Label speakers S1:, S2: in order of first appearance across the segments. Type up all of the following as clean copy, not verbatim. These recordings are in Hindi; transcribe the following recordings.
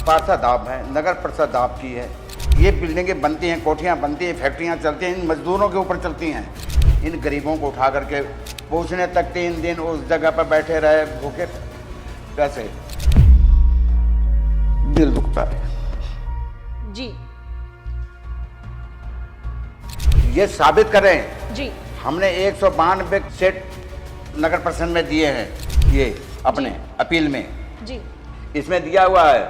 S1: पार्षद आप हैं, नगर परिषद आपकी है, ये बिल्डिंगें बनती हैं, कोठियाँ बनती हैं, फैक्ट्रियाँ चलती हैं, इन मजदूरों के ऊपर चलती हैं। इन गरीबों को उठा करके पूछने तक 3 दिन उस जगह पर बैठे रहे भूखे, कैसे दिल दुखता है
S2: जी।
S1: ये साबित करें।
S2: जी।
S1: हमने 192 सेट नगर परिषद में दिए हैं, ये अपने अपील में
S2: जी।
S1: इसमें दिया हुआ है।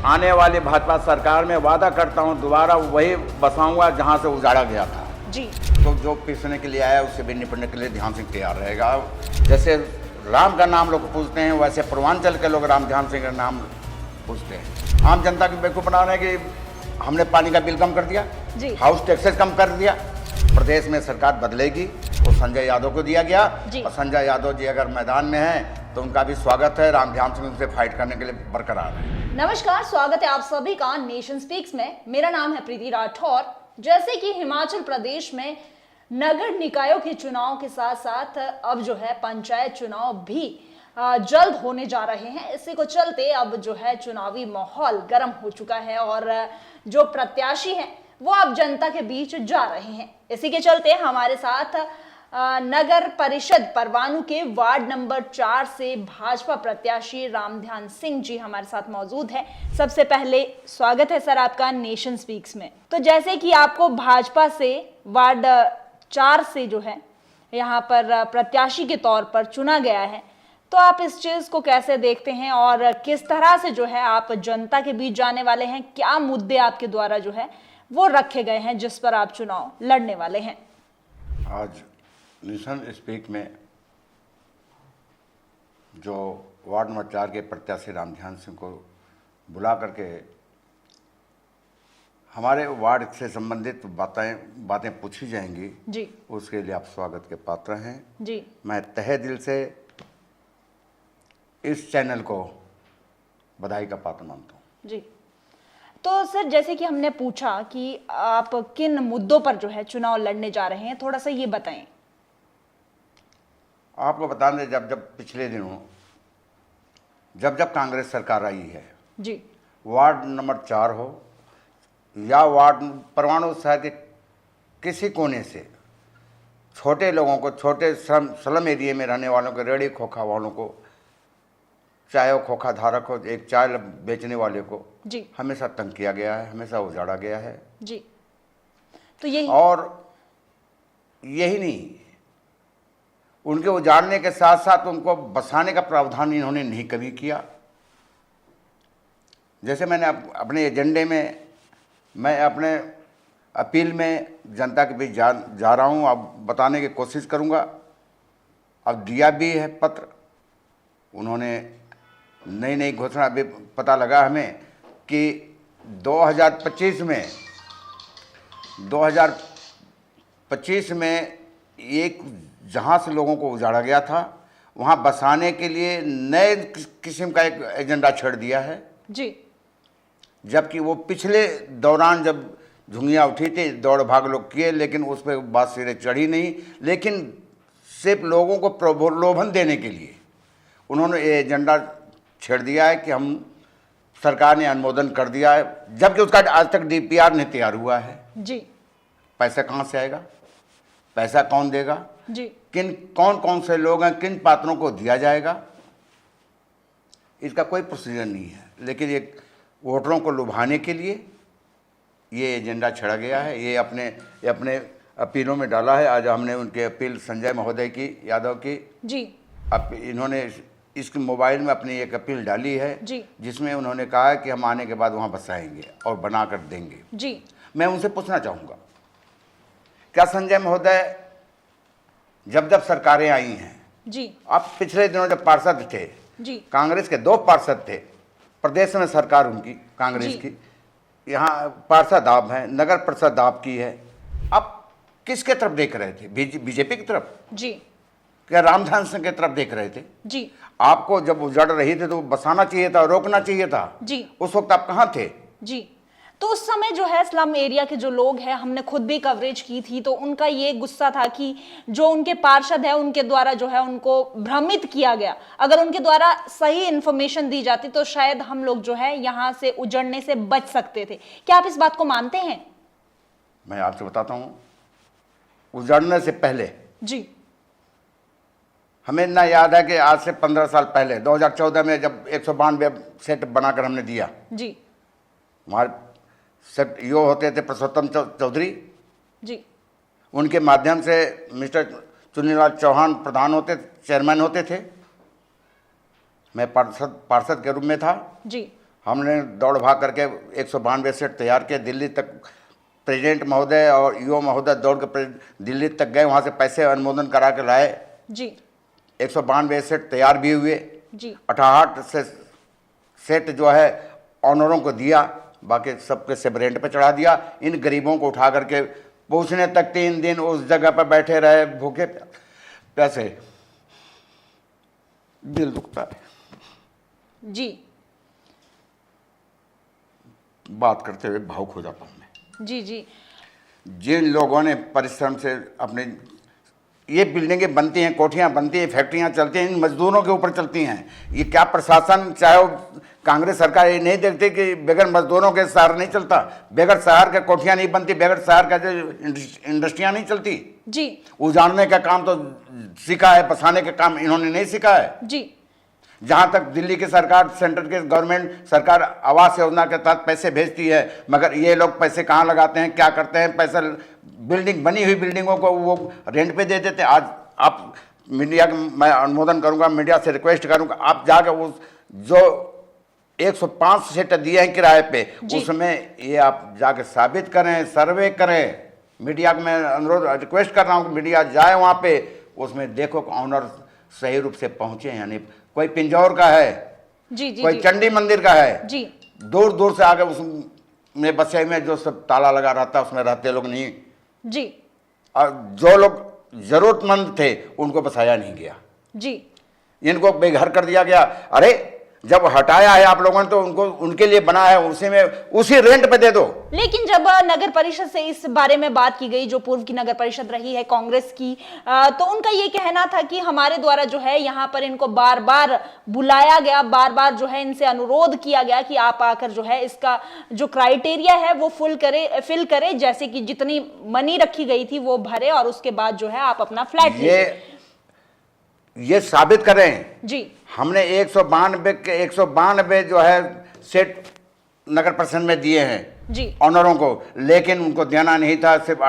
S1: आने वाली भाजपा सरकार में वादा करता हूं दोबारा वही बसाऊंगा जहां से उजाड़ा गया था
S2: जी।
S1: तो जो पिसने के लिए आया उससे भी निपटने के लिए ध्यान सिंह तैयार रहेगा। जैसे राम का नाम लोग पूछते हैं वैसे पूर्वांचल के लोग राम ध्यान सिंह का नाम पूछते हैं। आम जनता की बेवकूफ़ बना रहे हैं कि हमने पानी का बिल कम कर दिया
S2: जी,
S1: हाउस टैक्सेस कम कर दिया। प्रदेश में सरकार बदलेगी, वो संजय यादव को दिया गया और संजय यादव जी अगर मैदान में हैं तो उनका भी स्वागत है। राम ध्यान सिंह उनसे फाइट करने के लिए बरकरार है।
S2: नमस्कार, स्वागत है आप सभी का नेशन स्पीक्स में। मेरा नाम है प्रीति राठौर। जैसे कि हिमाचल प्रदेश में नगर निकायों के चुनाव के साथ साथ अब जो है पंचायत चुनाव भी जल्द होने जा रहे हैं, इसी को चलते अब जो है चुनावी माहौल गर्म हो चुका है और जो प्रत्याशी हैं वो अब जनता के बीच जा रहे हैं। इसी के चलते हमारे साथ नगर परिषद परवाणु के वार्ड नंबर 4 से भाजपा प्रत्याशी राम ध्यान सिंह जी हमारे साथ मौजूद है। सबसे पहले स्वागत है सर आपका नेशन स्पीक्स में। तो जैसे कि आपको भाजपा से वार्ड 4 से जो है यहाँ पर प्रत्याशी के तौर पर चुना गया है, तो आप इस चीज को कैसे देखते हैं और किस तरह से जो है आप जनता के बीच जाने वाले हैं? क्या मुद्दे आपके द्वारा जो है वो रखे गए हैं जिस पर आप चुनाव लड़ने वाले हैं?
S1: आज नेशन स्पीक में जो वार्ड नंबर 4 के प्रत्याशी राम ध्यान सिंह को बुला करके हमारे वार्ड से संबंधित बातें पूछी जाएंगी
S2: जी,
S1: उसके लिए आप स्वागत के पात्र हैं
S2: जी।
S1: मैं तहे दिल से इस चैनल को बधाई का पात्र मानता हूँ
S2: जी। तो सर जैसे कि हमने पूछा कि आप किन मुद्दों पर जो है चुनाव लड़ने जा रहे हैं, थोड़ा सा ये बताएं।
S1: आपको बता दें जब पिछले दिनों जब कांग्रेस सरकार आई है
S2: जी,
S1: वार्ड नंबर 4 हो या वार्ड परवाणु शहर के किसी कोने से छोटे लोगों को, छोटे स्लम एरिया में रहने वालों को, रेड़ी खोखा वालों को, चाहे वो खोखा धारक हो, एक चाय बेचने वाले को
S2: जी,
S1: हमेशा तंग किया गया है, हमेशा उजाड़ा गया है
S2: जी। तो यही
S1: और यही नहीं, उनके उजाड़ने के साथ साथ उनको बसाने का प्रावधान इन्होंने नहीं कभी किया। जैसे मैंने अपने एजेंडे में, मैं अपने अपील में जनता के बीच जा रहा हूँ, अब बताने की कोशिश करूँगा। अब दिया भी है पत्र, उन्होंने नई घोषणा अभी पता लगा हमें कि 2025 में एक जहाँ से लोगों को उजाड़ा गया था वहाँ बसाने के लिए नए किस्म का एक एजेंडा छेड़ दिया है
S2: जी,
S1: जबकि वो पिछले दौरान जब झुंगियाँ उठी थी दौड़ भाग लोग किए, लेकिन उस पर बात सिरे चढ़ी नहीं। लेकिन सिर्फ लोगों को प्रलोभन देने के लिए उन्होंने ये एजेंडा छेड़ दिया है कि हम सरकार ने अनुमोदन कर दिया है, जबकि उसका आज तक डीपीआर नहीं तैयार हुआ है
S2: जी।
S1: पैसा कहाँ से आएगा, पैसा कौन देगा
S2: जी,
S1: कौन से लोग हैं, किन पात्रों को दिया जाएगा, इसका कोई प्रोसीजर नहीं है। लेकिन ये वोटरों को लुभाने के लिए ये एजेंडा छेड़ा गया है। ये अपने अपीलों में डाला है। आज हमने उनके अपील संजय महोदय की, यादव की
S2: जी,
S1: अब इन्होंने इसके मोबाइल में अपनी एक अपील डाली है
S2: जी,
S1: जिसमें उन्होंने कहा है कि हम आने के बाद वहाँ बसाएंगे और बना कर देंगे
S2: जी।
S1: मैं उनसे पूछना चाहूँगा, क्या संजय महोदय जब सरकारें आई हैं
S2: जी,
S1: आप पिछले दिनों जब पार्षद थे
S2: जी,
S1: कांग्रेस के 2 पार्षद थे, प्रदेश में सरकार उनकी कांग्रेस की, यहाँ पार्षद आप हैं, नगर परिषद आपकी है, आप किसके तरफ देख रहे थे? बीजेपी की तरफ
S2: जी,
S1: क्या राम ध्यान सिंह की तरफ देख रहे थे?
S2: जी,
S1: आपको जब उजड़ रही थी तो बसाना चाहिए था, रोकना चाहिए था
S2: जी।
S1: उस वक्त आप कहाँ थे?
S2: जी। तो उस समय जो है स्लम एरिया के जो लोग हैं, हमने खुद भी कवरेज की थी, तो उनका ये गुस्सा था कि जो उनके पार्षद है उनके द्वारा जो है उनको भ्रमित किया गया। अगर उनके द्वारा सही इंफॉर्मेशन दी जाती तो शायद हम लोग जो है यहाँ से उजड़ने से बच सकते थे। क्या आप इस बात को मानते हैं?
S1: मैं आपसे बताता हूँ, उजड़ने से पहले
S2: जी
S1: हमें इतना याद है कि आज से 15 साल पहले 2014 में जब 192 सेट बनाकर हमने दिया,
S2: जी
S1: हमारे सेट यो होते थे पुरुषोत्तम चौधरी
S2: जी
S1: उनके माध्यम से मिस्टर चुन्नीलाल चौहान प्रधान होते, चेयरमैन होते थे, मैं पार्षद के रूप में था।
S2: जी
S1: हमने दौड़ भाग करके 192 सेट तैयार किए, दिल्ली तक प्रेसिडेंट महोदय और ईओ महोदय दौड़ के दिल्ली तक गए, वहाँ से पैसे अनुमोदन करा के लाए।
S2: जी
S1: 192 सेट तैयार भी हुए।
S2: जी
S1: 68 से सेट जो है ऑनरों को दिया, बाकी सबके सब रेंट पे चढ़ा दिया। इन गरीबों को उठा करके पूछने तक 3 दिन उस जगह पर बैठे रहे, भूखे प्यासे, दिल दुखता है।
S2: जी
S1: बात करते हुए भावुक हो जाता हूँ मैं।
S2: जी जी
S1: जिन लोगों ने परिश्रम से अपने ये बिल्डिंगें बनती हैं, कोठियाँ बनती हैं, फैक्ट्रियाँ चलती हैं, इन मजदूरों के ऊपर चलती हैं। ये क्या प्रशासन, चाहे वो कांग्रेस सरकार, ये नहीं देखती कि बगैर मजदूरों के शहर नहीं चलता, बगैर शहर के कोठियाँ नहीं बनती, बगैर शहर का जो इंडस्ट्रियाँ नहीं चलती।
S2: जी
S1: उजाड़ने का काम तो सीखा है, बसाने का काम इन्होंने नहीं सीखा है।
S2: जी
S1: जहाँ तक दिल्ली की सरकार, सेंटर की गवर्नमेंट सरकार आवास योजना के तहत पैसे भेजती है, मगर ये लोग पैसे कहाँ लगाते हैं, क्या करते हैं? पैसा बिल्डिंग, बनी हुई बिल्डिंगों को वो रेंट पे दे देते। आज आप मीडिया का मैं अनुमोदन करूंगा, मीडिया से रिक्वेस्ट करूंगा, आप जाकर उस जो 105 सेट दिए हैं किराए पे, उसमें ये आप जाकर साबित करें, सर्वे करें। मीडिया को मैं अनुरोध रिक्वेस्ट कर रहा हूँ कि मीडिया जाए वहाँ पे, उसमें देखो कि ऑनर सही रूप से पहुँचे, यानी कोई पिंजौर का है,
S2: जी जी
S1: कोई चंडी मंदिर का है,
S2: जी
S1: दूर दूर से आके उसमें बसे में जो सब ताला लगा रहता है उसमें रहते लोग नहीं।
S2: जी
S1: और जो लोग जरूरतमंद थे उनको बसाया नहीं गया,
S2: जी
S1: इनको बेघर कर दिया गया। अरे जब हटाया है आप लोगों ने तो उनको, उनके लिए बना है, उसी में उसी रेंट पे दे दो।
S2: लेकिन जब नगर परिषद से इस बारे में बात की गई, जो पूर्व की नगर परिषद रही है कांग्रेस की, तो उनका ये कहना था कि हमारे द्वारा जो है यहाँ पर इनको बार बार बुलाया गया, बार बार जो है इनसे अनुरोध किया गया कि आप आकर जो है इसका जो क्राइटेरिया है वो फिल करे, जैसे कि जितनी मनी रखी गई थी वो भरे और उसके बाद जो है आप अपना फ्लैट
S1: ये साबित करें।
S2: जी
S1: हमने 192 जो है सेट नगर परिषद में दिए हैं
S2: जी
S1: ऑनरों को, लेकिन उनको देना नहीं था। सिर्फ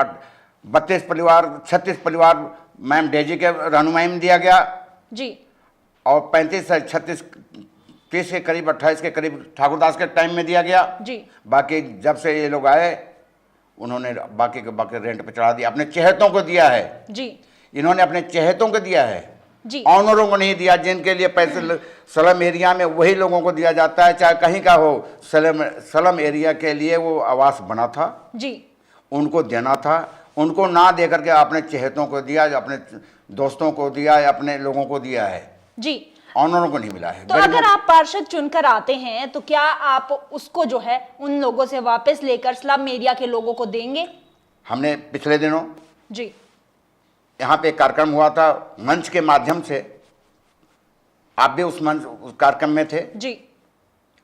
S1: 32 परिवार, 36 परिवार मैम डेजी के रहनुमाई में दिया गया
S2: जी,
S1: और 35 से 36, 30 के करीब, 28 के करीब ठाकुरदास के टाइम में दिया गया
S2: जी।
S1: बाकी जब से ये लोग आए उन्होंने बाकी के बाकी रेंट पे चढ़ा दिया, अपने चहेतों को दिया है
S2: जी।
S1: इन्होंने अपने चहेतों को दिया है
S2: जी,
S1: ऑनरों को नहीं दिया, जिनके लिए पैसे स्लम एरिया में वही लोगों को दिया जाता है, चाहे कहीं का हो। स्लम एरिया के लिए वो आवास बना था
S2: जी,
S1: उनको देना था, उनको ना दे करके अपने चहेतों को दिया, अपने दोस्तों को दिया, अपने लोगों को दिया है
S2: जी।
S1: ऑनरों को नहीं मिला है।
S2: तो अगर आप पार्षद चुनकर आते हैं तो क्या आप उसको जो है उन लोगों से वापस लेकर स्लम एरिया के लोगों को देंगे?
S1: हमने पिछले दिनों
S2: जी
S1: यहाँ पे एक कार्यक्रम हुआ था मंच के माध्यम से, आप भी उस कार्यक्रम में थे।
S2: जी,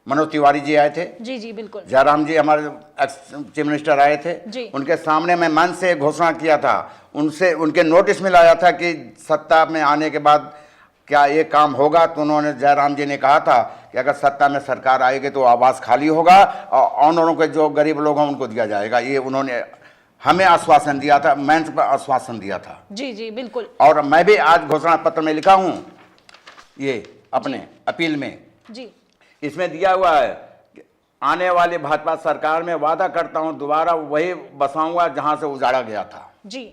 S1: मनोज तिवारी जी आए थे,
S2: जी जी बिल्कुल,
S1: जयराम जी हमारे एक्स चीफ मिनिस्टर आए थे
S2: जी।
S1: उनके सामने मैं मंच से घोषणा किया था, उनसे उनके नोटिस में लाया था कि सत्ता में आने के बाद क्या ये काम होगा। तो उन्होंने, जयराम जी ने कहा था कि अगर सत्ता में सरकार आएगी तो आवास खाली होगा और ऑनरों के जो गरीब लोग हैं उनको दिया जाएगा। ये उन्होंने हमें आश्वासन दिया था, मंच पर आश्वासन दिया था।
S2: जी जी बिल्कुल।
S1: और मैं भी आज घोषणा पत्र में लिखा हूं, ये अपने अपील में
S2: जी,
S1: इसमें दिया हुआ है कि आने वाली भाजपा सरकार में वादा करता हूं दोबारा वही बसाऊंगा जहां से उजाड़ा गया था।
S2: जी।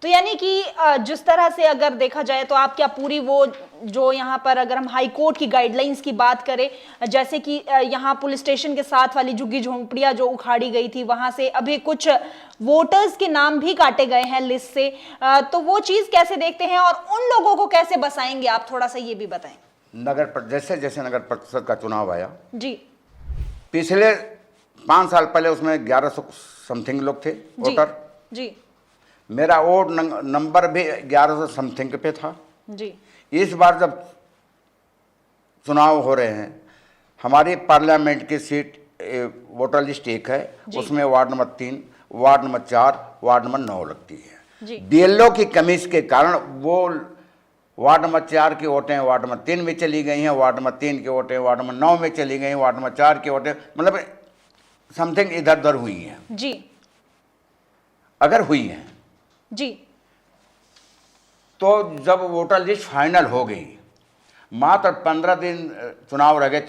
S2: तो यानी कि जिस तरह से अगर देखा जाए तो आप क्या पूरी वो जो यहाँ पर अगर हम हाई कोर्ट की गाइडलाइंस की बात करें, जैसे कि यहाँ पुलिस स्टेशन के साथ वाली झुग्गी झोंपड़ियाँ जो उखाड़ी गई थी, वहां से अभी कुछ वोटर्स के नाम भी काटे गए हैं लिस्ट से, तो वो चीज कैसे देखते हैं और उन लोगों को कैसे बसाएंगे, आप थोड़ा सा ये भी बताएं।
S1: जैसे जैसे नगर परिषद का चुनाव आया
S2: जी,
S1: पिछले 5 साल पहले उसमें 1100 समथिंग लोग थे वोटर।
S2: जी
S1: मेरा वोट नंबर भी 1100 समथिंग पे था।
S2: जी
S1: इस बार जब चुनाव हो रहे हैं, हमारी पार्लियामेंट की सीट वोटर लिस्ट एक है, उसमें ward number 3, ward number 4, ward number 9 लगती है। बीएलओ की कमी के कारण वो वार्ड नंबर 4 की वोटें वार्ड नंबर 3 में चली गई हैं, वार्ड नंबर 3 की वोटें वार्ड नंबर 9 में चली गई, वार्ड नंबर 4 की वोटें मतलब समथिंग इधर उधर हुई हैं।
S2: जी
S1: अगर हुई हैं
S2: जी
S1: तो जब वोटर लिस्ट फाइनल हो गई, मात्र 15 दिन चुनाव रह गए,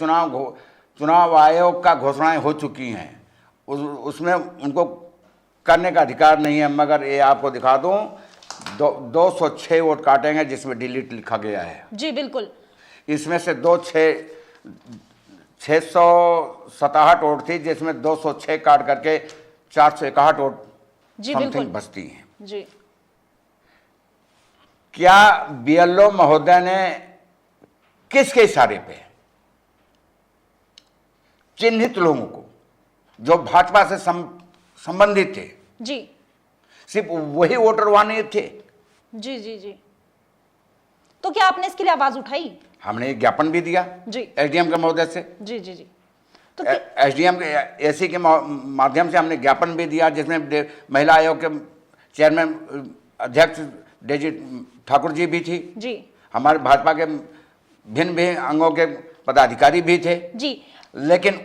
S1: चुनाव आयोग का घोषणाएं हो चुकी हैं, उसमें उनको करने का अधिकार नहीं है। मगर ये आपको दिखा दूं, 206 वोट काटेंगे जिसमें डिलीट लिखा गया है।
S2: जी बिल्कुल।
S1: इसमें से 667 वोट थी, जिसमें 206 काट करके 461 वोट समथिंग बचती हैं।
S2: जी
S1: क्या बीएलओ महोदय ने किसके इशारे पे चिन्हित लोगों को जो भाजपा से संबंधित थे,
S2: जी
S1: सिर्फ वही वोटर वहां नहीं थे?
S2: जी जी जी तो क्या आपने इसके लिए आवाज उठाई?
S1: हमने एक ज्ञापन भी दिया
S2: जी
S1: एसडीएम के महोदय से।
S2: जी जी जी तो
S1: एसडीएम के एसी के माध्यम से हमने ज्ञापन भी दिया, जिसमें महिला आयोग के चेयरमैन अध्यक्ष डेजी ठाकुर जी भी थी।
S2: जी
S1: हमारे भाजपा के भिन्न भिन्न अंगों के पदाधिकारी भी थे।
S2: जी
S1: लेकिन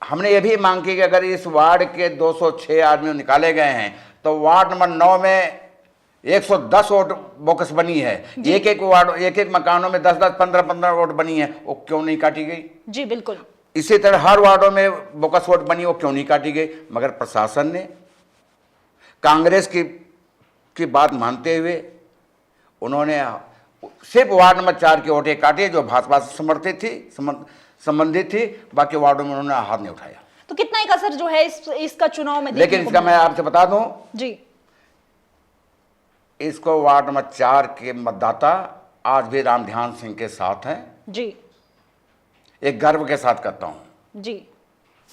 S1: हमने ये भी मांग की कि अगर इस वार्ड के 206 आदमी निकाले गए हैं तो वार्ड नंबर 9 में 110 वोट बोकस बनी है, एक एक मकानों में 10-10, 15-15 वोट बनी है, वो क्यों नहीं काटी गई?
S2: जी बिल्कुल।
S1: इसी तरह हर वार्डों में बोकस वोट बनी, वो क्यों नहीं काटी गई? मगर प्रशासन ने कांग्रेस की बात मानते हुए उन्होंने सिर्फ वार्ड नंबर 4 की वोटें काटी जो भाजपा से समर्थित थी, संबंधित थी। बाकी वार्डों में उन्होंने हाथ नहीं उठाया।
S2: तो कितना एक असर जो है इसका चुनाव में
S1: लेकिन इसका मैं आपसे बता दूं,
S2: जी
S1: इसको वार्ड नंबर 4 के मतदाता आज भी राम ध्यान सिंह के साथ हैं।
S2: जी
S1: एक गर्व के साथ कहता हूं,
S2: जी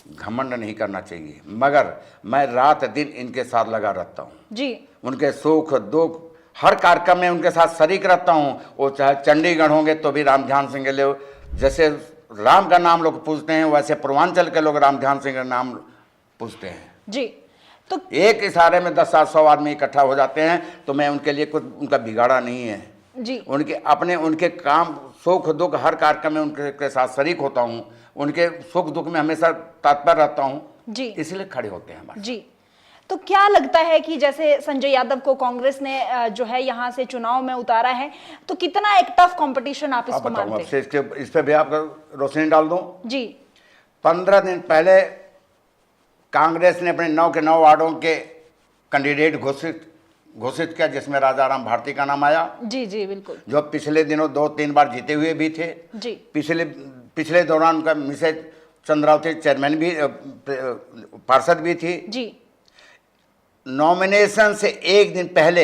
S1: घमंड नहीं करना चाहिए, मगर मैं रात दिन इनके साथ लगा रहता हूं।
S2: जी
S1: उनके सुख दुख हर कार्यक्रम में उनके साथ शरीक रहता हूं। वो चाहे चंडीगढ़ होंगे तो भी राम ध्यान सिंह के लिए, जैसे राम का नाम लोग पूछते हैं वैसे पूर्वांचल के लोग राम ध्यान सिंह का नाम पूछते हैं।
S2: जी तो
S1: एक इशारे में 10-100 आदमी इकट्ठा हो जाते हैं, तो मैं उनके लिए कुछ उनका बिगाड़ा नहीं है।
S2: जी
S1: उनके काम सुख दुख हर कार्यक्रम में उनके साथ शरीक होता हूं, उनके सुख दुख में हमेशा तत्पर रहता हूं।
S2: जी
S1: इसलिए खड़े होते हैं हमारे।
S2: जी तो क्या लगता है कि जैसे संजय यादव को कांग्रेस ने जो है यहाँ से चुनाव में उतारा है, तो कितना एक टफ कंपटीशन आप इसको मानते हैं?
S1: इस पे भी आपका रोशनी डाल दूं।
S2: जी
S1: 15 दिन पहले कांग्रेस ने अपने 9 के 9 वार्डों के कैंडिडेट घोषित किया, जिसमें राजाराम भारती का नाम आया।
S2: जी जी बिल्कुल।
S1: जो पिछले दिनों 2-3 बार जीते हुए भी थे।
S2: जी
S1: पिछले दौरान उनका मिसेज चंद्रावती चेयरमैन भी पार्षद भी थी।
S2: जी
S1: नॉमिनेशन से एक दिन पहले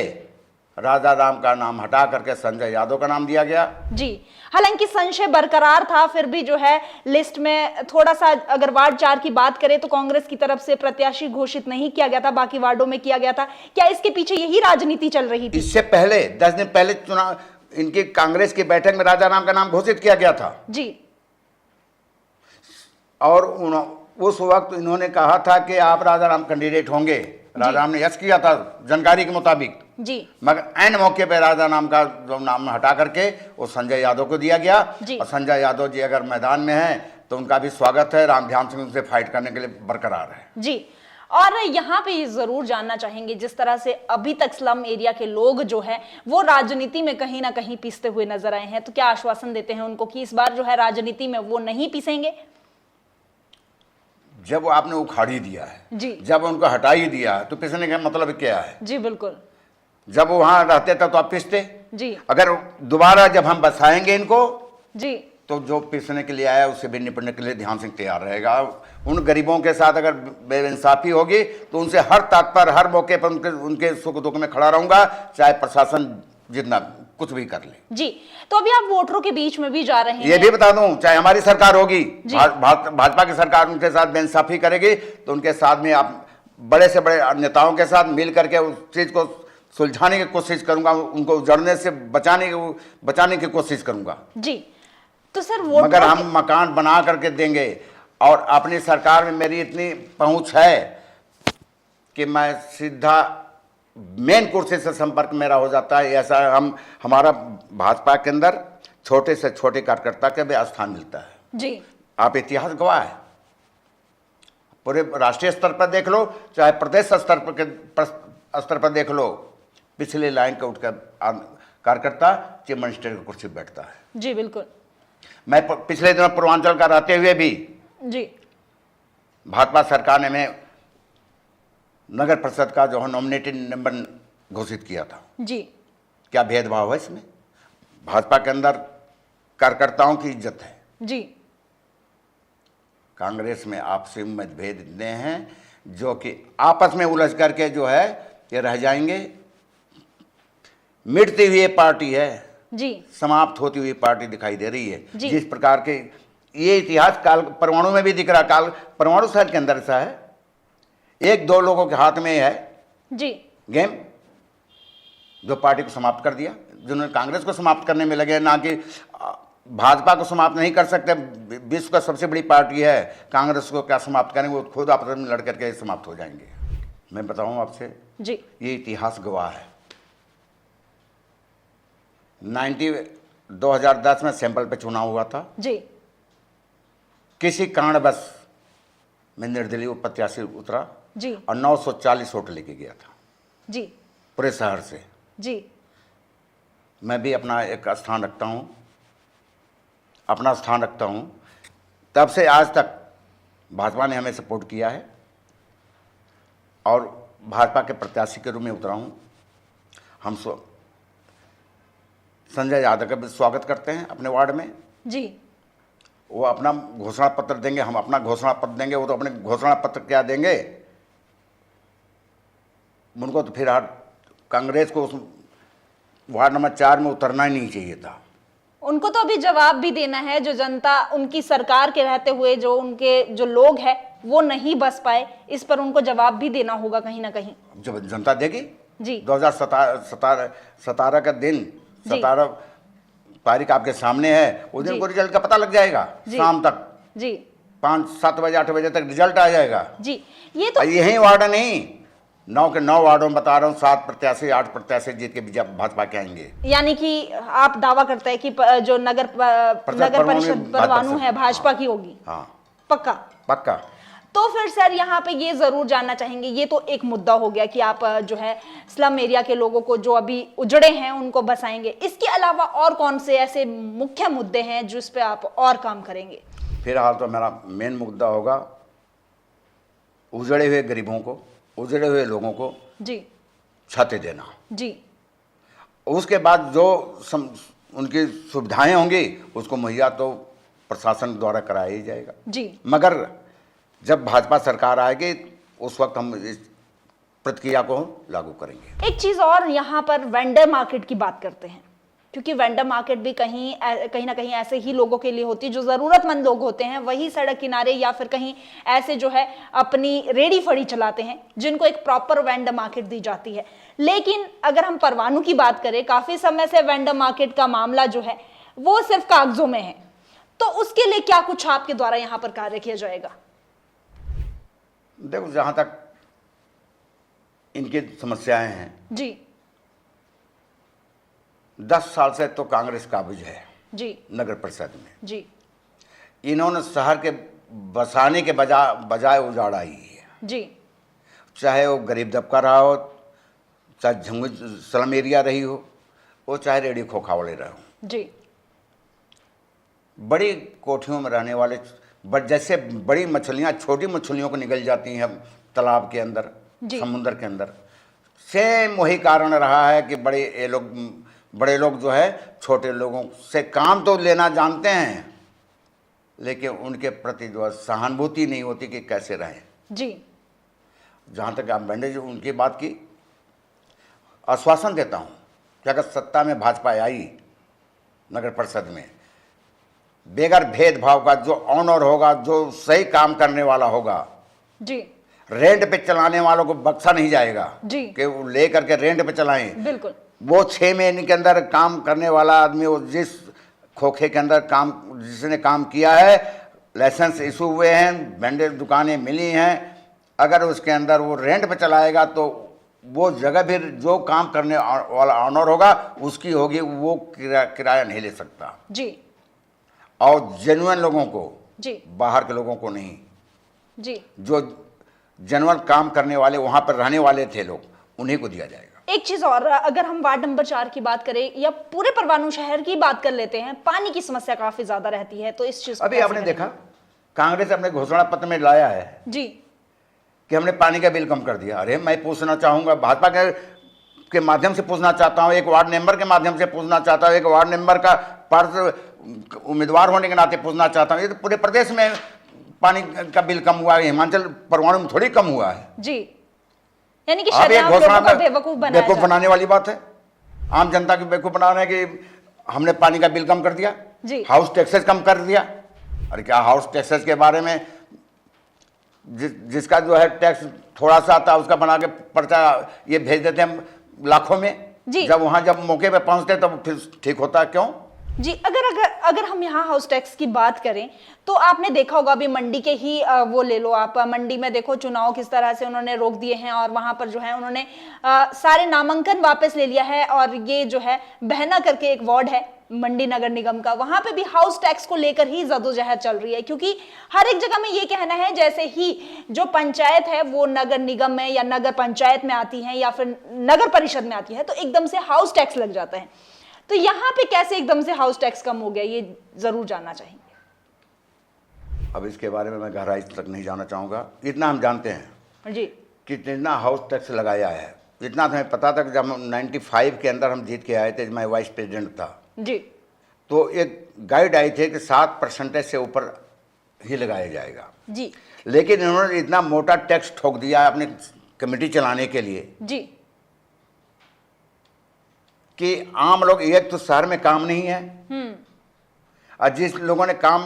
S1: राजाराम का नाम हटा करके संजय यादव का नाम दिया गया।
S2: जी हालांकि संशय बरकरार था, फिर भी जो है लिस्ट में थोड़ा सा, अगर वार्ड 4 की बात करें तो कांग्रेस की तरफ से प्रत्याशी घोषित नहीं किया गया था, बाकी वार्डों में किया गया था। क्या इसके पीछे यही राजनीति चल रही थी?
S1: इससे पहले 10 दिन पहले चुनाव इनकी कांग्रेस की बैठक में राजाराम का नाम घोषित किया गया था।
S2: जी और
S1: उस वक्त इन्होंने कहा था कि आप राजाराम कैंडिडेट होंगे। राजाराम ने यस किया था जानकारी के मुताबिक।
S2: जी
S1: मगर एन मौके पे राजाराम का जो नाम हटा करके वो संजय यादव को दिया गया। और संजय यादव जी अगर मैदान में हैं तो उनका भी स्वागत है। राम ध्यान सिंह उनसे फाइट करने के लिए बरकरार है।
S2: जी और यहाँ पे जरूर जानना चाहेंगे, जिस तरह से अभी तक स्लम एरिया के लोग जो है वो राजनीति में कहीं ना कहीं पीसते हुए नजर आए हैं, तो क्या आश्वासन देते हैं उनको कि इस बार जो है राजनीति में वो नहीं पीसेंगे?
S1: जब आपने उखाड़ी दिया है
S2: जी,
S1: जब उनको हटा ही दिया है तो पिसने का मतलब क्या है?
S2: जी बिल्कुल।
S1: जब वो वहां रहते थे तो आप पिसते
S2: जी।
S1: अगर दोबारा जब हम बसाएंगे इनको
S2: जी तो
S1: जो पिसने के लिए आया उससे भी निपटने के लिए ध्यान सिंह तैयार रहेगा। उन गरीबों के साथ अगर बेइंसाफी होगी तो उनसे हर तत्पर हर मौके पर उनके सुख दुख में खड़ा रहूंगा, चाहे प्रशासन जितना कुछ भी कर ले।
S2: जी, तो अभी आप वोटरों के बीच में भी जा रहे हैं।
S1: ये भी बता दूं, चाहे हमारी सरकार होगी,
S2: जी।
S1: भाजपा की सरकार उनके साथ बेइंसाफी करेगी तो उनके साथ में आप बड़े से बड़े नेताओं के साथ मिल करके उस चीज को सुलझाने की कोशिश करूंगा, उनको उजड़ने से बचाने की कोशिश करूंगा।
S2: जी, तो सर
S1: मगर हम मकान बना करके देंगे और अपनी सरकार में मेरी इतनी पहुंच है कि मैं सीधा मेन कुर्सी से संपर्क मेरा हो जाता है। ऐसा हमारा भाजपा के अंदर छोटे से छोटे कार्यकर्ता के भी स्थान मिलता है।
S2: जी,
S1: आप इतिहास गवाह है, पूरे राष्ट्रीय स्तर पर देख लो चाहे प्रदेश स्तर पर देख लो, पिछले लाइन का उठकर कार्यकर्ता चीफ मिनिस्टर की कुर्सी पर बैठता है।
S2: जी बिल्कुल।
S1: मैं पिछले दिनों पूर्वांचल का रहते हुए भी
S2: जी,
S1: भाजपा सरकार ने मैं नगर परिषद का जो है नॉमिनेटेड मेंबर घोषित किया था।
S2: जी,
S1: क्या भेदभाव है इसमें? भाजपा के अंदर कार्यकर्ताओं की इज्जत है।
S2: जी,
S1: कांग्रेस में आपसी मतभेद इतने हैं जो कि आपस में उलझ करके जो है ये रह जाएंगे। मिटती हुई पार्टी है,
S2: जी,
S1: समाप्त होती हुई पार्टी दिखाई दे रही है।
S2: जी।
S1: जिस प्रकार के ये इतिहास काल परमाणु में भी दिख रहा, काल परमाणु शहर के अंदर ऐसा है, एक दो लोगों के हाथ में है
S2: जी,
S1: गेम, जो पार्टी को समाप्त कर दिया। जिन्होंने कांग्रेस को समाप्त करने में लगे, ना कि भाजपा को समाप्त नहीं कर सकते। विश्व का सबसे बड़ी पार्टी है, कांग्रेस को क्या समाप्त करेंगे? वो खुद आपस में लड़ करके समाप्त हो जाएंगे। मैं बताऊं आपसे,
S2: जी,
S1: ये इतिहास गवाह है। 2010 में सैंपल पे चुनाव हुआ था।
S2: जी,
S1: किसी कारणवश मैं निर्दलीय प्रत्याशी उतरा
S2: जी,
S1: और 940 वोट लेके गया था
S2: जी,
S1: पूरे शहर से।
S2: जी,
S1: मैं भी अपना एक स्थान रखता हूँ, अपना स्थान रखता हूँ। तब से आज तक भाजपा ने हमें सपोर्ट किया है और भाजपा के प्रत्याशी के रूप में उतरा हूँ। हम संजय यादव का भी स्वागत करते हैं अपने वार्ड में।
S2: जी,
S1: वो अपना घोषणा पत्र देंगे, हम अपना घोषणा पत्र देंगे। वो तो अपने घोषणा पत्र क्या देंगे, उनको तो फिर कांग्रेस को उस वार्ड नंबर 4 में उतरना ही नहीं चाहिए था।
S2: उनको तो अभी जवाब भी देना है। जो जनता उनकी सरकार के रहते हुए जो उनके जो लोग हैं वो नहीं बस पाए, इस पर उनको जवाब भी देना होगा कहीं ना कहीं।
S1: जब जनता देगी
S2: जी,
S1: 2017 का दिन, 17 तारीख आपके सामने है, उस दिन को रिजल्ट का पता लग जाएगा। शाम तक
S2: जी,
S1: 5-7 बजे 8 बजे तक रिजल्ट आ जाएगा।
S2: जी, ये तो
S1: यही वार्ड नहीं, 9 के 9 वार्डों में बता रहा हूँ, 7 प्रत्याशी 8 प्रत्याशी जीत के भाजपा के आएंगे।
S2: यानी कि आप दावा करते हैं कि जो नगर परिषद परवाणु है भाजपा की होगी।
S1: हाँ,
S2: पक्का
S1: पक्का।
S2: तो फिर सर यहाँ पे ये जरूर जानना चाहेंगे, ये तो एक मुद्दा हो गया कि आप जो है स्लम एरिया के लोगों को जो अभी उजड़े हैं उनको बसाएंगे। इसके अलावा और कौन से ऐसे मुख्य मुद्दे हैं जिस पे आप और काम करेंगे?
S1: फिलहाल तो मेरा मेन मुद्दा होगा उजड़े हुए गरीबों को, उजड़े हुए लोगों को
S2: जी,
S1: छतें देना।
S2: जी,
S1: उसके बाद जो उनकी सुविधाएं होंगी उसको मुहैया तो प्रशासन द्वारा कराया ही जाएगा।
S2: जी,
S1: मगर जब भाजपा सरकार आएगी उस वक्त हम इस प्रक्रिया को लागू करेंगे।
S2: एक चीज और, यहाँ पर वेंडर मार्केट की बात करते हैं, क्योंकि वेंडर मार्केट भी कहीं ना कहीं ऐसे ही लोगों के लिए होती है जो जरूरतमंद लोग होते हैं, वही सड़क किनारे या फिर कहीं ऐसे जो है अपनी रेडी फड़ी चलाते हैं जिनको एक प्रॉपर वेंडर मार्केट दी जाती है। लेकिन अगर हम परवाणु की बात करें, काफी समय से वेंडर मार्केट का मामला जो है वो सिर्फ कागजों में है, तो उसके लिए क्या कुछ आपके द्वारा यहाँ पर कार्य किया जाएगा?
S1: देखो, जहां तक इनकी समस्याएं हैं,
S2: जी,
S1: 10 साल से तो कांग्रेस काबिज है
S2: जी,
S1: नगर परिषद में।
S2: जी,
S1: इन्होंने शहर के बसाने के बजाय उजाड़ा ही है।
S2: जी,
S1: चाहे वो गरीब दबका रहा हो, चाहे झंगू स्लम एरिया रही हो, वो चाहे रेडी खोखा वाले रहे हो,
S2: जी,
S1: बड़ी कोठियों में रहने वाले, जैसे बड़ी मछलियाँ छोटी मछलियों को निगल जाती हैं तालाब के अंदर, समुद्र के अंदर, सेम वही कारण रहा है कि बड़े लोग जो है छोटे लोगों से काम तो लेना जानते हैं, लेकिन उनके प्रति जो है सहानुभूति नहीं होती कि कैसे रहें।
S2: जी,
S1: जहाँ तक आप बैंडेज उनकी बात की, आश्वासन देता हूँ कि अगर सत्ता में भाजपा आई नगर परिषद में, बेगर भेदभाव का जो ऑनर होगा, जो सही काम करने वाला होगा,
S2: जी
S1: रेंट पे चलाने वालों को बख्शा नहीं जाएगा
S2: जी
S1: कि वो ले करके रेंट पे चलाएं।
S2: बिल्कुल।
S1: वो 6 महीने के अंदर काम करने वाला आदमी, वो जिस खोखे के अंदर काम, जिसने काम किया है, लाइसेंस इशू हुए हैं, वेंडर दुकानें मिली हैं, अगर उसके अंदर वो रेंट पे चलाएगा तो वो जगह भी जो काम करने वाला ऑनर होगा उसकी होगी, वो किराया नहीं ले सकता।
S2: जी
S1: और जेन्युइन लोगों को,
S2: जी
S1: बाहर के लोगों को नहीं,
S2: जी
S1: जो जेन्युइन काम करने वाले, वहां पर रहने वाले थे लोग, उन्हीं को दिया जाएगा।
S2: एक चीज और, अगर हम वार्ड नंबर 4 की बात करें या पूरे परवाणू शहर की बात कर लेते हैं, पानी की समस्या काफी ज्यादा रहती है, तो इस चीज को
S1: अभी
S2: कैसे
S1: आपने
S2: करेंगे?
S1: देखा कांग्रेस अपने घोषणा पत्र में लाया है
S2: जी
S1: कि हमने पानी का बिल कम कर दिया। अरे मैं पूछना चाहूंगा, भाजपा के माध्यम से पूछना चाहता हूं, एक वार्ड मेंबर के माध्यम से पूछना चाहता हूं, एक वार्ड मेंबर का पार्षद उम्मीदवार होने के नाते पूछना चाहता हूं, ये तो पूरे प्रदेश में पानी का बिल कम हुआ है, हिमाचल परवाणु में थोड़ी कम हुआ है।
S2: जी, यानी कि
S1: आप ये
S2: शरेआम
S1: घोषणा
S2: लोगों को
S1: में
S2: बेवकूफ बनाया
S1: बेवकूफ
S2: जा रहा
S1: बनाने वाली बात है, आम जनता की बेवकूफ बना रहे हैं कि हमने पानी का बिल कम कर दिया,
S2: जी।
S1: हाउस टैक्सेस कम कर दिया। अरे क्या हाउस टैक्सेस के बारे में, जिसका जो है टैक्स थोड़ा सा आता है उसका बना के पर्चा ये भेज देते हैं लाखों में,
S2: जी।
S1: जब मौके पे पहुंचते तब फिर ठीक होता है। क्यों
S2: जी? अगर हम यहाँ हाउस टैक्स की बात करें तो आपने देखा होगा, अभी मंडी के ही वो ले लो आप, मंडी में देखो चुनाव किस तरह से उन्होंने रोक दिए हैं और वहां पर जो है उन्होंने सारे नामांकन वापस ले लिया है। और ये जो है बहना करके एक वार्ड है मंडी नगर निगम का, वहां पे भी हाउस टैक्स को लेकर ही जदोजहद चल रही है, क्योंकि हर एक जगह में ये कहना है जैसे ही जो पंचायत है वो नगर निगम में या नगर पंचायत में आती है या फिर नगर परिषद में आती है तो एकदम से हाउस टैक्स लग जाता है। तो यहाँ पे कैसे एकदम से हाउस टैक्स कम हो गया, ये जरूर जानना चाहेंगे।
S1: अब इसके बारे में मैं गहराई तक नहीं जाना चाहूँगा। इतना हम जानते हैं
S2: जी
S1: कि जितना हाउस टैक्स लगाया है, इतना तो हमें पता था कि जब हम 95 के अंदर हम जीत के आए थे, मैं वाइस प्रेसिडेंट था,
S2: जी
S1: तो एक गाइड आई थी कि 7% से ऊपर ही लगाया जाएगा।
S2: जी
S1: लेकिन इन्होंने इतना मोटा टैक्स ठोक दिया अपनी कमेटी चलाने के लिए
S2: जी
S1: कि आम लोग, एक तो शहर में काम नहीं है, और जिस लोगों ने काम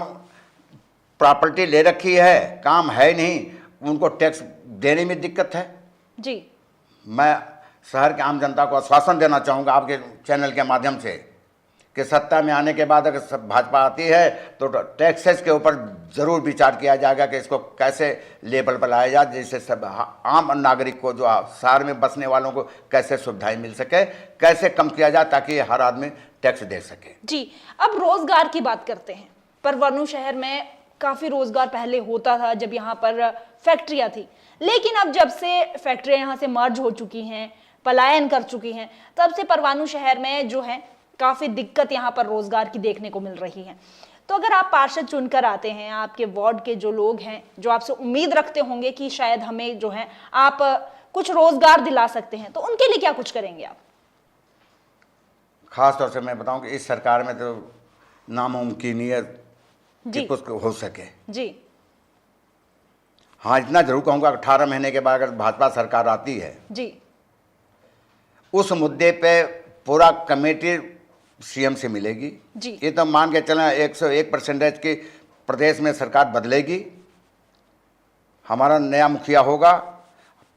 S1: प्रॉपर्टी ले रखी है, काम है नहीं, उनको टैक्स देने में दिक्कत है।
S2: जी
S1: मैं शहर के आम जनता को आश्वासन देना चाहूँगा आपके चैनल के माध्यम से कि सत्ता में आने के बाद अगर भाजपा आती है तो टैक्सेस के ऊपर ज़रूर विचार किया जाएगा कि इसको कैसे लेवल पर लाया जाए, जिससे सब आम नागरिक को, जो शहर में बसने वालों को कैसे सुविधाएं मिल सके, कैसे कम किया जाए ताकि हर आदमी टैक्स दे सके।
S2: जी, अब रोजगार की बात करते हैं। परवाणू शहर में काफी रोजगार पहले होता था जब यहाँ पर फैक्ट्रियां थी, लेकिन अब जब से फैक्ट्रियां यहाँ से मर्ज हो चुकी हैं, पलायन कर चुकी हैं, तब से परवाणू शहर में जो है काफी दिक्कत यहाँ पर रोजगार की देखने को मिल रही है। तो अगर आप पार्षद चुनकर आते हैं, आपके वार्ड के जो लोग हैं जो आपसे उम्मीद रखते होंगे कि शायद हमें जो है आप कुछ रोजगार दिला सकते हैं, तो उनके लिए क्या कुछ करेंगे आप?
S1: खास तौर से मैं बताऊं कि इस सरकार में तो नामुमकिनियत कि कुछ हो सके।
S2: जी
S1: हाँ, इतना जरूर कहूँगा 18 महीने के बाद अगर भाजपा सरकार आती है,
S2: जी
S1: उस मुद्दे पे पूरा कमेटी सीएम से मिलेगी।
S2: जी
S1: ये तो मान के चलें 101% की प्रदेश में सरकार बदलेगी, हमारा नया मुखिया होगा,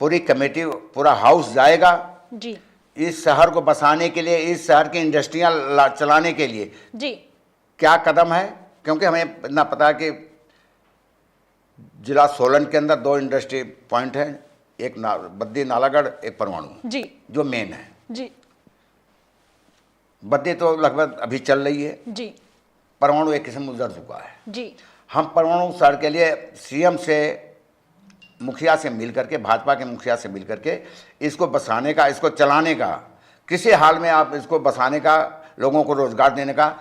S1: पूरी कमेटी, पूरा हाउस जाएगा
S2: जी
S1: इस शहर को बसाने के लिए, इस शहर की इंडस्ट्रियाँ चलाने के लिए
S2: जी
S1: क्या कदम है। क्योंकि हमें इतना पता है कि जिला सोलन के अंदर 2 इंडस्ट्री पॉइंट हैं, एक बद्दी नालागढ़, एक परवाणू,
S2: जी
S1: जो मेन है।
S2: जी
S1: बद्दी तो लगभग अभी चल रही है,
S2: जी
S1: परवाणु एक किस्म गुजर चुका है।
S2: जी
S1: हम परवाणु शहर के लिए सीएम से, मुखिया से मिल करके, भाजपा के मुखिया से मिल करके इसको बसाने का, इसको चलाने का, किसी हाल में आप इसको बसाने का, लोगों को रोजगार देने का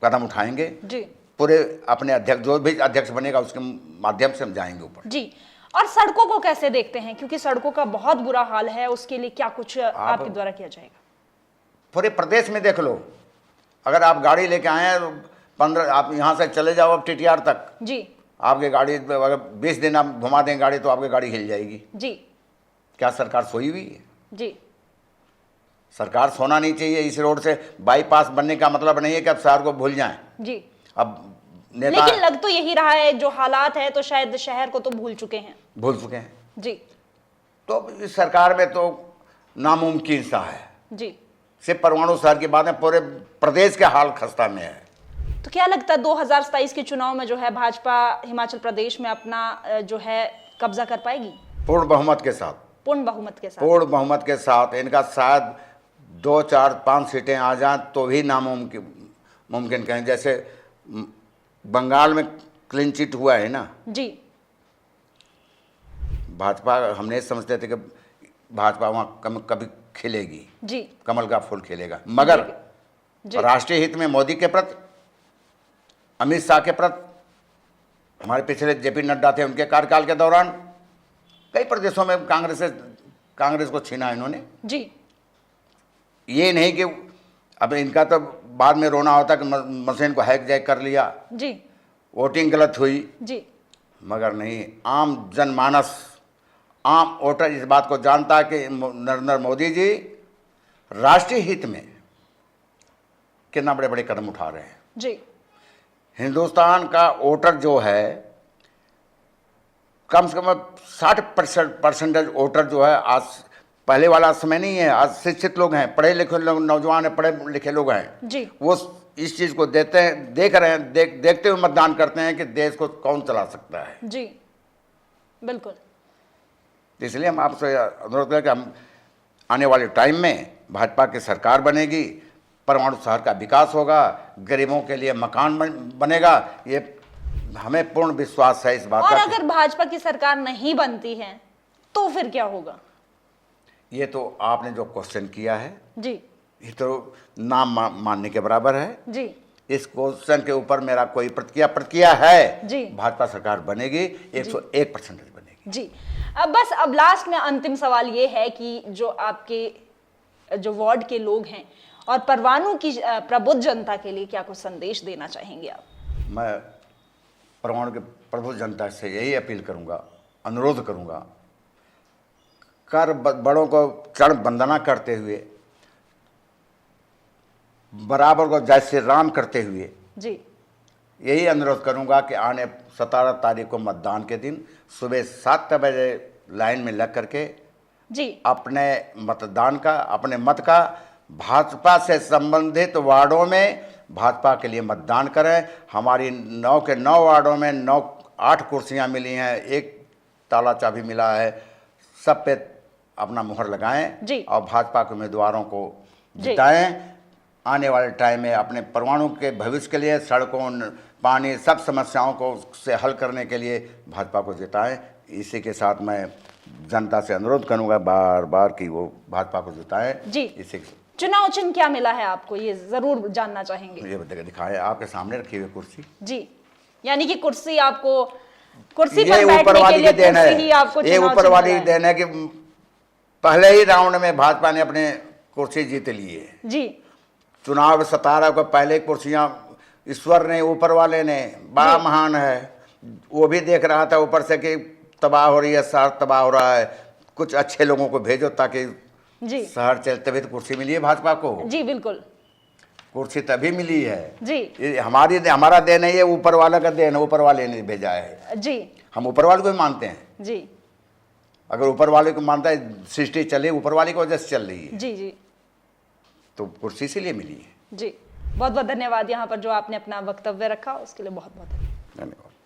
S1: कदम उठाएंगे।
S2: जी
S1: पूरे अपने अध्यक्ष, जो भी अध्यक्ष बनेगा उसके माध्यम से हम जाएंगे ऊपर।
S2: जी। और सड़कों को कैसे देखते हैं, क्योंकि सड़कों का बहुत बुरा हाल है, उसके लिए क्या कुछ आपके द्वारा किया जाएगा?
S1: पूरे प्रदेश में देख लो, अगर आप गाड़ी लेके आए हैं 15, आप यहाँ से चले जाओ अब टीटीआर तक,
S2: जी
S1: आपकी गाड़ी अगर 20 दिन आप घुमा दें गाड़ी तो आपकी गाड़ी हिल जाएगी।
S2: जी
S1: क्या सरकार सोई हुई है?
S2: जी
S1: सरकार सोना नहीं चाहिए। इस रोड से बाईपास बनने का मतलब नहीं है कि अब शहर को भूल जाएं।
S2: जी,
S1: अब नेता
S2: लेकिन लग तो यही रहा है, जो हालात है तो शायद शहर को तो भूल चुके हैं।
S1: भूल चुके हैं।
S2: जी
S1: तो इस सरकार में तो नामुमकिन सा है।
S2: जी,
S1: सिर्फ परमाणु शहर की बात है, पूरे प्रदेश के हाल खस्ता में है।
S2: तो क्या लगता है 2027 के चुनाव में जो है भाजपा हिमाचल प्रदेश में अपना जो है कब्जा कर पाएगी?
S1: पूर्ण बहुमत के साथ।
S2: पूर्ण बहुमत के साथ?
S1: पूर्ण बहुमत के साथ। इनका शायद 2, 4, 5 सीटें आ जाएं तो भी मुमकिन कहें। जैसे बंगाल में क्लीन चिट हुआ है ना।
S2: जी
S1: भाजपा, हमने समझते थे कि भाजपा वहाँ कभी खिलेगी,
S2: जी,
S1: कमल का फूल खिलेगा, मगर
S2: जी,
S1: राष्ट्रीय हित में मोदी के प्रति, अमित शाह के प्रति, हमारे पिछले जेपी नड्डा थे, उनके कार्यकाल के दौरान कई प्रदेशों में कांग्रेस को छीना इन्होंने।
S2: जी,
S1: ये नहीं कि अब इनका तो बाद में रोना होता कि मशीन को हैक जैक कर लिया,
S2: जी,
S1: वोटिंग गलत हुई,
S2: जी,
S1: मगर नहीं, आम जनमानस, आम वोटर इस बात को जानता है कि नरेंद्र मोदी जी राष्ट्रीय हित में कितना बड़े बड़े कदम उठा रहे हैं।
S2: जी,
S1: हिंदुस्तान का वोटर जो है कम से कम 60% वोटर जो है, आज पहले वाला समय नहीं है, आज शिक्षित लोग हैं, पढ़े लिखे लोग, नौजवान हैं, पढ़े लिखे लोग हैं
S2: जी,
S1: वो इस चीज़ को देख रहे हैं, देखते हुए मतदान करते हैं कि देश को कौन चला सकता है।
S2: जी, बिल्कुल।
S1: इसलिए हम आपसे अनुरोध करें कि हम आने वाले टाइम में भाजपा की सरकार बनेगी, परमाणु शहर का विकास होगा, गरीबों के लिए मकान बनेगा, ये हमें पूर्ण विश्वास है इस बात
S2: और
S1: का।
S2: अगर भाजपा की सरकार नहीं बनती है तो फिर क्या होगा?
S1: ये तो आपने जो क्वेश्चन किया है,
S2: जी,
S1: ये तो नाम मानने के बराबर है।
S2: जी,
S1: इस क्वेश्चन के ऊपर मेरा कोई प्रतिक्रिया है।
S2: जी,
S1: भाजपा सरकार बनेगी, 101% बनेगी।
S2: जी। अब लास्ट में अंतिम सवाल ये है कि जो आपके जो वार्ड के लोग हैं और परवाणु की प्रबुद्ध जनता के लिए क्या कुछ संदेश देना चाहेंगे आप?
S1: मैं परमाणु के प्रबुद्ध जनता से यही अपील करूंगा, अनुरोध करूंगा, कर बड़ों को चरण वंदना करते हुए, बराबर को जय श्री राम करते हुए
S2: जी,
S1: यही अनुरोध करूंगा कि आने 17 तारीख को मतदान के दिन सुबह 7 बजे लाइन में लग करके
S2: जी,
S1: अपने मतदान का, अपने मत का भाजपा से संबंधित वार्डों में भाजपा के लिए मतदान करें। हमारी 9 के 9 वार्डों में 8 कुर्सियां मिली हैं, 1 ताला चाबी मिला है, सब पे अपना मुहर लगाएं
S2: जी,
S1: और भाजपा के उम्मीदवारों को
S2: जी,
S1: जिताएं। आने वाले टाइम में अपने परमाणु के भविष्य के लिए, सड़कों, पानी, सब समस्याओं को से हल करने के लिए भाजपा को जिताएं। इसी के साथ मैं जनता से अनुरोध करूंगा बार बार कि वो भाजपा को जिताएं।
S2: जी।
S1: इसी
S2: चुनाव चिन्ह क्या मिला है आपको, ये जरूर जानना चाहेंगे।
S1: ये दिखाएं, आपके सामने रखी हुई कुर्सी।
S2: जी, यानी कि कुर्सी आपको, कुर्सी
S1: ये
S2: पर
S1: ऊपर
S2: बैठने के
S1: वाली
S2: लिए
S1: की देन
S2: कुर्सी ही
S1: है,
S2: आपको
S1: ये
S2: चुनाव
S1: ऊपर
S2: चिन्ह
S1: वाली
S2: मिला
S1: की
S2: है।
S1: देन है कि पहले ही राउंड में भाजपा ने अपने कुर्सी जीत ली है।
S2: जी,
S1: चुनाव 17 को पहले कुर्सियां ईश्वर ने, ऊपर वाले ने, बड़ा महान है, वो भी देख रहा था ऊपर से कि तबाह हो रही है, शहर तबाह हो रहा है, कुछ अच्छे लोगों को भेजो ताकि
S2: जी,
S1: शहर चलते हुए तो कुर्सी मिली है भाजपा को।
S2: जी, बिल्कुल,
S1: कुर्सी तभी मिली है
S2: जी,
S1: ये हमारा देन है, ये ऊपर वाला का देन है, ऊपर वाले ने भेजा है।
S2: जी,
S1: हम ऊपर वाले को भी मानते हैं।
S2: जी,
S1: अगर ऊपर वाले को मानता है, सृष्टि चले ऊपर वाले की वजह से चल रही है,
S2: जी, जी,
S1: तो कुर्सी इसीलिए मिली है।
S2: जी। बहुत बहुत धन्यवाद यहाँ पर जो आपने अपना वक्तव्य रखा, उसके लिए बहुत बहुत धन्यवाद।
S1: धन्यवाद।